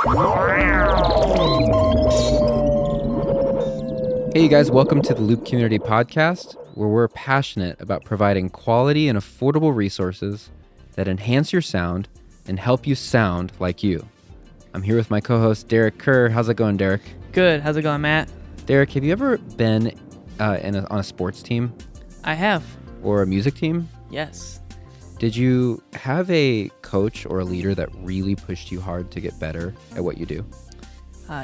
Hey, you guys, welcome to the Loop Community Podcast, where we're passionate about providing quality and affordable resources that enhance your sound and help you sound like you. I'm here with my co-host, Derek Kerr. How's it going, Derek? Good. How's it going, Matt? Derek, have you ever been on a sports team? I have. Or a music team? Yes. Did you have a coach or a leader that really pushed you hard to get better at what you do?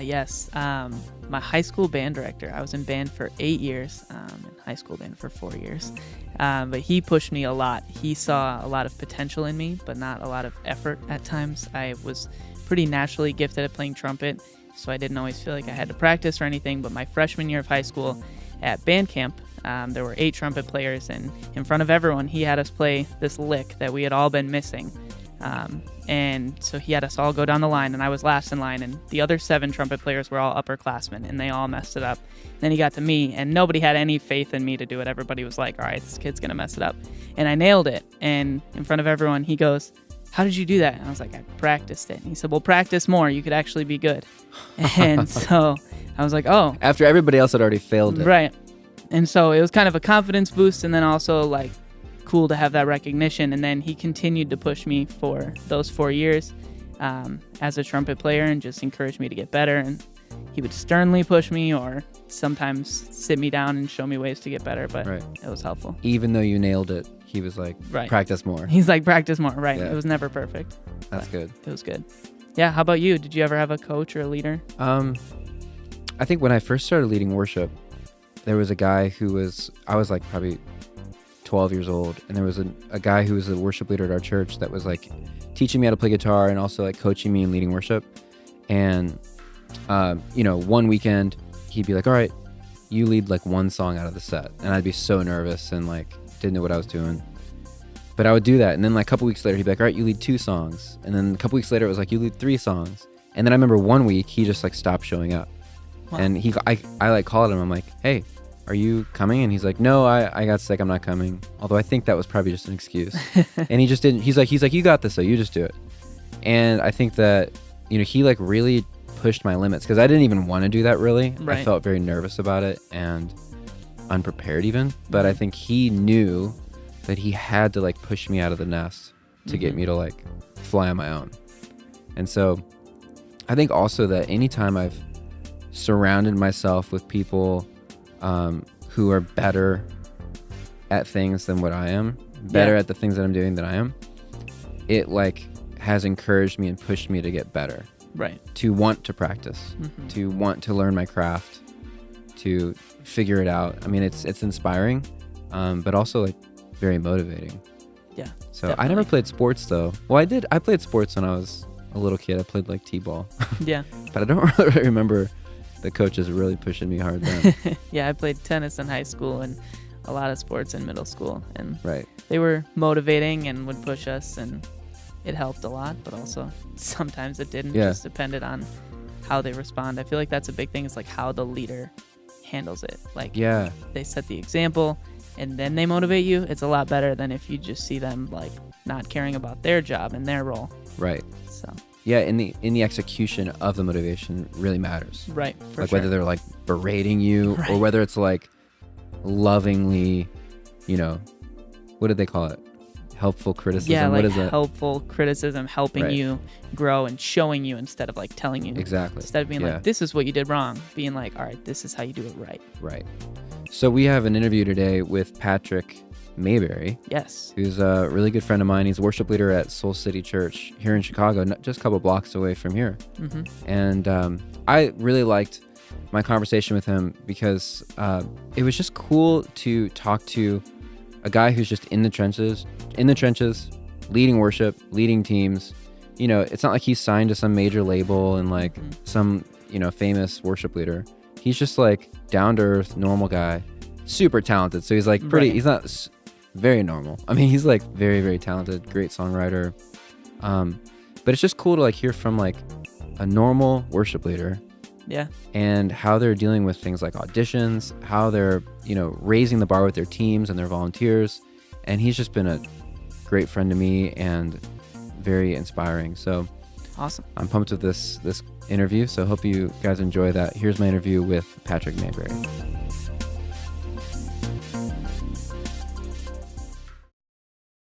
Yes. My high school band director, I was in band for 8 years, in high school band for 4 years. But he pushed me a lot. He saw a lot of potential in me, but not a lot of effort at times. I was pretty naturally gifted at playing trumpet, so I didn't always feel like I had to practice or anything. But my freshman year of high school at band camp, there were 8 trumpet players, and in front of everyone, he had us play this lick that we had all been missing. And so he had us all go down the line, and I was last in line, and the other 7 trumpet players were all upperclassmen, and they all messed it up. Then he got to me, and nobody had any faith in me to do it. Everybody was like, all right, this kid's going to mess it up. And I nailed it. And in front of everyone, he goes, how did you do that? And I was like, I practiced it. And he said, well, practice more. You could actually be good. And so I was like, oh. After everybody else had already failed it. Right. And so it was kind of a confidence boost, and then also like cool to have that recognition. And then he continued to push me for those 4 years as a trumpet player and just encouraged me to get better. And he would sternly push me or sometimes sit me down and show me ways to get better, but It was helpful. Even though you nailed it, he was like, practice more. He's like, practice more. Right. Yeah. It was never perfect. That's good. It was good. Yeah. How about you? Did you ever have a coach or a leader? I think when I first started leading worship, there was a guy I was like probably 12 years old, and there was a guy who was a worship leader at our church that was like teaching me how to play guitar and also like coaching me in leading worship. And one weekend he'd be like, all right, you lead like one song out of the set, and I'd be so nervous and like didn't know what I was doing, but I would do that. And then like a couple weeks later he'd be like, all right, you lead 2 songs, and then a couple weeks later it was like, you lead 3 songs. And then I remember one week he just like stopped showing up. Wow. And I like called him, I'm like, hey, are you coming? And he's like, no, I got sick, I'm not coming. Although I think that was probably just an excuse. And he just didn't. He's like, you got this, so you just do it. And I think that, he like really pushed my limits, because I didn't even want to do that really. Right. I felt very nervous about it and unprepared even. But I think he knew that he had to like push me out of the nest to get me to like fly on my own. And so I think also that anytime I've surrounded myself with people who are better at things than what I am, better at the things that I'm doing than I am, it like has encouraged me and pushed me to get better. Right. To want to practice, to want to learn my craft, to figure it out. I mean, it's inspiring, but also like very motivating. Yeah. So definitely. I never played sports though. Well, I played sports when I was a little kid. I played like t-ball. Yeah. But I don't really remember the coaches really pushing me hard then. Yeah, I played tennis in high school and a lot of sports in middle school, and Right. they were motivating and would push us, and it helped a lot, but also sometimes it didn't. Yeah. Just depended on how they respond. I feel like that's a big thing, is like how the leader handles it. Like, they set the example and then they motivate you. It's a lot better than if you just see them like not caring about their job and their role. Right. So yeah, in the execution of the motivation really matters. Right. For like sure. whether they're like berating you or whether it's like lovingly, what did they call it? Helpful criticism. Yeah, like what is it? Helpful criticism, helping you grow and showing you instead of like telling you. Exactly. Instead of being like, this is what you did wrong, being like, all right, this is how you do it right. Right. So we have an interview today with Patrick Mayberry. Yes. Who's a really good friend of mine. He's a worship leader at Soul City Church here in Chicago, just a couple blocks away from here. And I really liked my conversation with him because it was just cool to talk to a guy who's just in the trenches, leading worship, leading teams. It's not like he's signed to some major label and like some, famous worship leader. He's just like down to earth, normal guy, super talented. So he's like he's not very normal. I mean, he's like very, very talented, great songwriter. But it's just cool to like hear from like a normal worship leader. Yeah. And how they're dealing with things like auditions, how they're, raising the bar with their teams and their volunteers. And he's just been a great friend to me and very inspiring. So Awesome. I'm pumped with this interview, so hope you guys enjoy that. Here's my interview with Patrick Mayberry.